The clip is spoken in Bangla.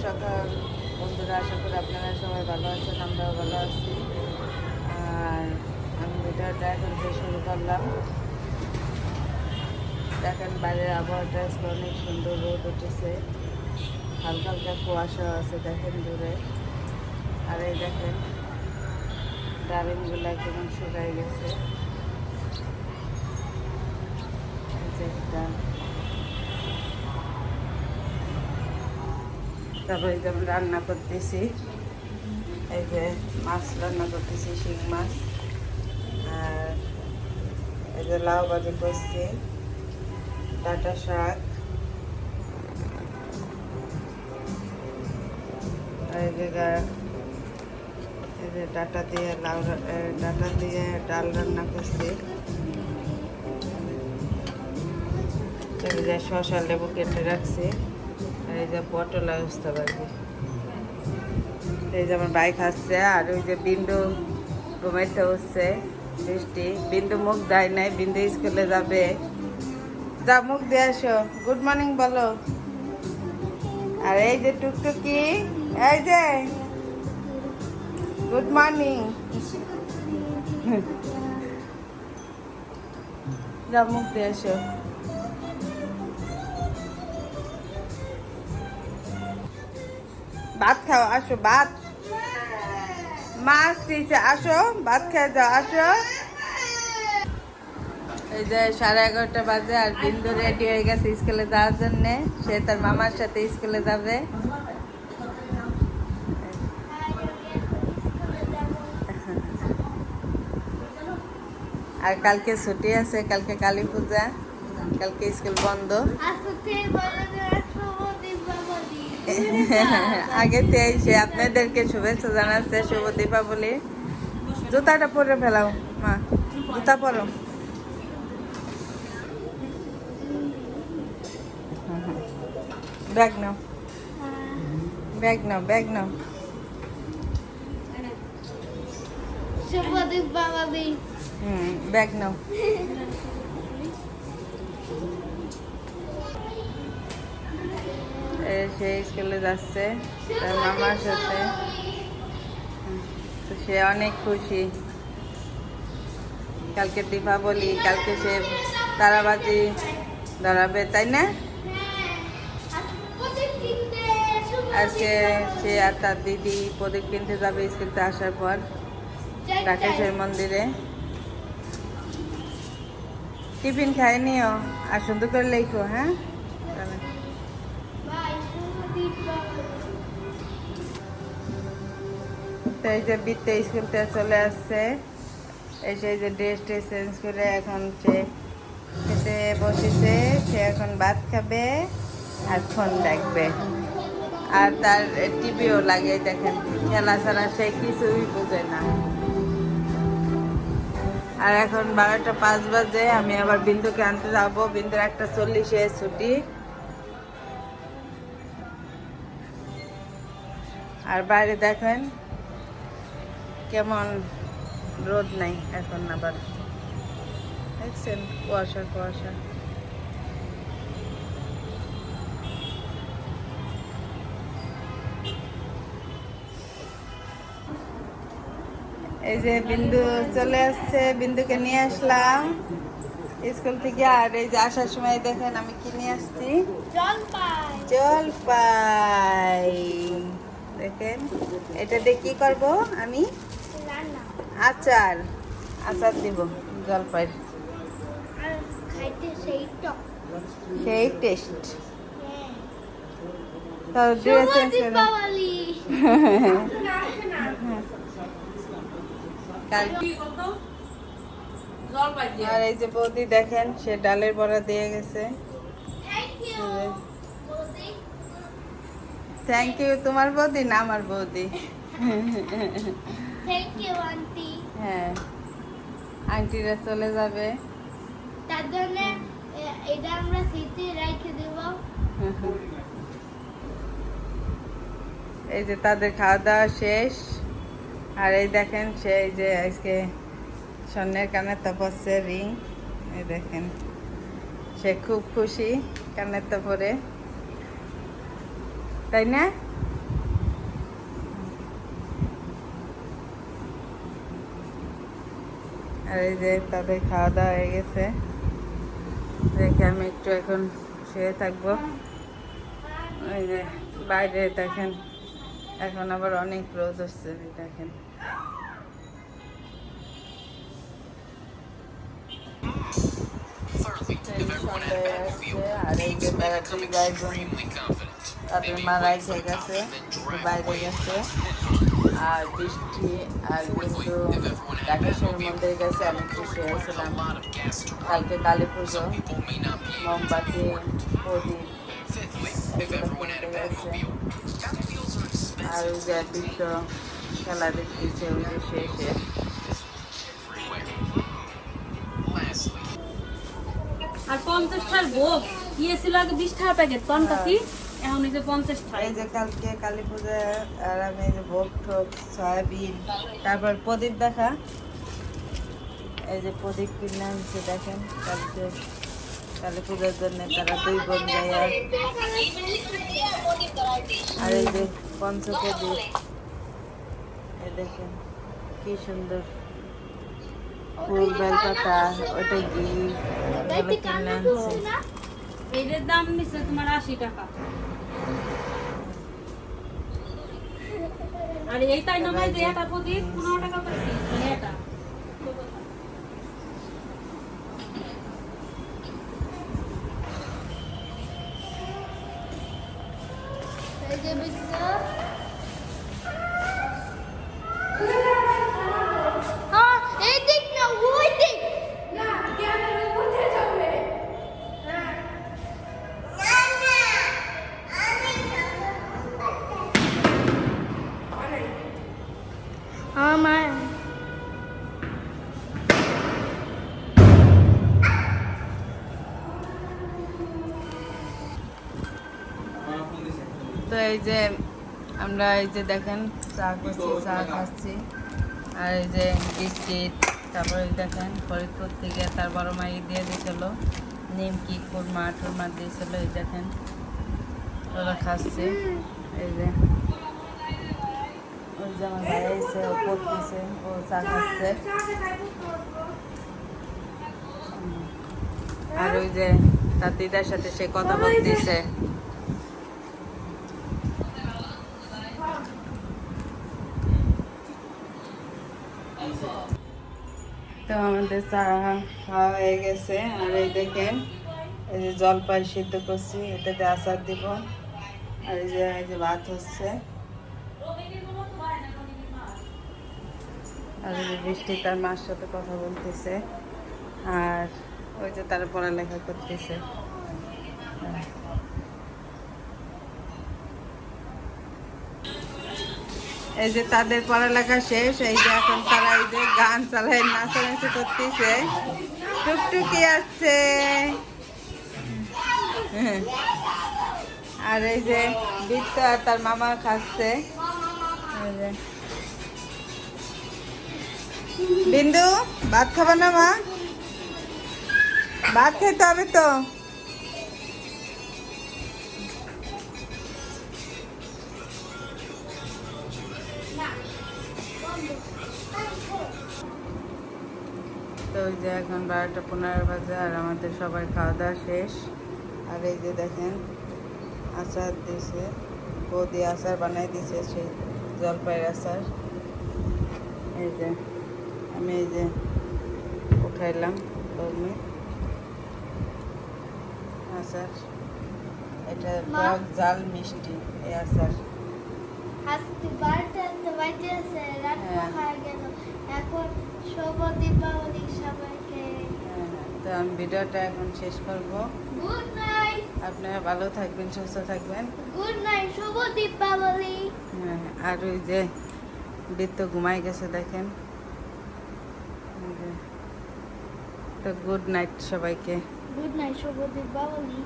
সকাল বন্ধুরা, আশা করি আপনারা সবাই ভালো আছেন, আমরাও ভালো আছি। আর আমি ভিডিওটা এখন থেকে শুরু করলাম। দেখেন বাইরের আবহাওয়াটা আজকে অনেক সুন্দর, রোদ উঠেছে, হালকা হালকা কুয়াশা আছে দেখেন দূরে। আর এই দেখেন ডালিমগুলো কেমন শুকাই গেছে। তারপরে যেমন রান্না করতেছি, এই যে মাছ রান্না করতেছি, শিং মাছ। আর এই যে লাউ ভাজি করছি, ডাঁটা শাক, এই যে ডাঁটা দিয়ে ডাঁটা দিয়ে ডাল রান্না করছি। এই যে শসা লেবু কেটে রাখছি। আর এই যে পটল অবস্থা বাড়বে। এই যে আমার বাইক আসছে। আর ওই যে বিন্দু ঘুমাইতে হচ্ছে, বৃষ্টি। বিন্দু মুখ দেয় নাই, বিন্দু স্কুলে যাবে। যা মুখ দিয়ে আসো, গুড মর্নিং বলো। আর এই যে টুকটুকি, এই যে গুড মর্নিং। যা মুখ দিয়ে আসো। ভাত খাও, আসো ভাত। মাছ দিয়েছে, আসো ভাত খেয়ে যাও, আসো। এই যে 11:30 বাজে, আর বিন্দু রেডি হয়ে গেছে স্কুলে যাওয়ার জন্য। সে তার মামার সাথে স্কুলে যাবে। আর কালকে ছুটি আছে, কালকে কালী পূজা, কালকে স্কুল বন্ধ। আগে সে আপনাদেরকে শুভেচ্ছা জানাচ্ছে, শুভ দীপাবলি। জুতাটা পরে ফেলাও মা, জুতা পরো। ব্যাগ নাও, ব্যাগ নাও, ব্যাগ নাও। শুভ দীপাবলি। ব্যাগ নাও। সে স্কুলে যাচ্ছে তার মামার সাথে। তো সে অনেক খুশি, কালকে দীপাবলি, কালকে সে তারাবাজি ধরাবে, তাই না? আজকে সে আর তার দিদি প্রদীপ কিনতে যাবে স্কুলতে আসার পর ঢাকেশ্বর মন্দিরে। টিফিন খাই নিও, আর সুন্দর করে লেখো। হ্যাঁ, তো এই যে বৃত্তে স্কুলতে চলে আসছে। এসে যে ড্রেস চেঞ্জ করে এখন সে খেতে বসেছে। সে এখন ভাত খাবে আর ফোন দেখবে। আর তার টিভিও লাগে, দেখেন খেলা ছাড়া সে কিছুই বোঝে না। আর এখন 12:05 বাজে, আমি আবার বিন্দুকে আনতে যাবো। বিন্দুর 1:40-এ ছুটি। আর বাইরে দেখেন কেমন রোদ নাই এখন, আবার দেখছেন কুয়াশা কুয়াশা। এই যে বিন্দু চলে আসছে, বিন্দুকে নিয়ে আসলাম স্কুল থেকে। আর এই যে আসার সময় দেখেন আমি কি নিয়ে আসছি, জলপাই। দেখেন এটা দিয়ে কি করবো আমি, আচার দিব জলপাই। সেই টেস্ট। আর এই যে বৌদি দেখেন, সে ডালের বড়া দিয়ে গেছে। Thank you. তোমার বৌদি না আমার বৌদি। হ্যাঁ, আন্টিরা চলে যাবে, তার জন্য এটা আমরা স্মৃতি রেখে দেব। এই যে তাদের খাওয়া দাওয়া শেষ। আর এই দেখেন সে এই যে আজকে স্বর্ণের কানের তো পরছে, রিং। এই দেখেন সে খুব খুশি কানের তো পরে, তাই না? আর এই যে তাদের খাওয়া দাওয়া হয়ে গেছে, দেখে আমি একটু এখন শুয়ে থাকবো। ওই যে বাইরে দেখেন এখন আবার অনেক রোদ হচ্ছে, দেখেন। আর এই যে তারা দুই ভাই বোন তাদের মা রাইখে গেছে, বাইরে গেছে। আর বৃষ্টি আর কিন্তু ঢাকেশ্বর মন্দিরে গেছে, আমি একটু শুয়েছিলাম। কালকে কালী পুজো, মোমবাতি প্রদীপ এগুলো কিনতে গেছে। আর ওই যে বৃত্ত খেলা দেখতেছে ওই যে শেষে। আর 50টার ভোগ ছিল আগে 20 টাকা প্যাকেট, কোনটা কি এখন এই যে 50 টাকা। এই যে কালকে কালী পূজা, আর আমি এই যে ভোগ ঠোক সয়াবিন, তারপর প্রদীপ দেখা, এই যে প্রদীপ কিনে আনছে দেখেন। কালকে কালী পূজার জন্য তারা দুই বোন যায়। আর এই যে পঞ্চপ্রদীপ, এই দেখেন কি সুন্দর ফুল বেলপাতা, ওইটা ঘি এগুলো কিনে আনছে। এটার দাম নিচ্ছে তোমার 80 টাকা। আর এইটাই নামাই যে এটা প্রদীপ 15 টাকা করে মানে এটা। এই যে বিক্রি এই দিক না ওই দিক না ক্যামেরা উঠে যাবে না না আমার তো এই যে আমরা এই যে দেখেন চা করছি, চা খাচ্ছি। আর এই যে বিস্কিট, তারপরে দেখেন ফরিদপুর থেকে তার বড় মাই দিয়ে দিয়েছিল নিমকি, খুরমা টুরমা দিয়েছিল। এই দেখেন ওরা খাচ্ছে। এই যে ওই যে আমার ভাই এসে ও পড়তেছে, ও চা খাচ্ছে। আর ওই যে তার দিদার সাথে সে কথা বলতেছে। তো আমাদের চা খাওয়া হয়ে গেছে। আর এই দেখেন এই যে জলপাই সিদ্ধ করছি, এটাতে আচার দিব। আর এই যে ভাত হচ্ছে। আর এই যে বৃষ্টি তার মার সাথে কথা বলতেছে। আর ওই যে তারা পড়ালেখা করতেছে। এই যে তাদের পড়ালেখা শেষ, এই যে এখন তারা এই যে গান চালায় নাচানাচি করতেছে। টুকটুকি আসছে। আর এই যে বৃত্ত আর তার মামা খাচ্ছে। বিন্দু ভাত খাবে না মা? ভাত খেতে হবে তো। তো ওই যে এখন 12টা 15 বাজে, আর আমাদের সবাই খাওয়া দাওয়া শেষ। আর এই যে দেখেন আচার দিয়েছে, বৌদি আচার বানাই দিয়েছে, সেই জলপাইয়ের আচার। এই যে আমি এই যে উঠাইলাম বৌমি আচার, এটা টক ঝাল মিষ্টি এই আচার। আজকে 12টা বাজে আছে, রাত হ্যাঁ। হয়ে গেল। এখন শুভ দীপাবলি সবাইকে। তো আমি ভিডিওটা এখন শেষ করব। Good night. আপনারা ভালো থাকবেন, সুস্থ থাকবেন। গুড নাইট, শুভ দীপাবলি। হ্যাঁ, আর ওই যে বৃত্ত ঘুমাই গেছে দেখেন। তো গুড নাইট সবাইকে। গুড নাইট, শুভ দীপাবলি।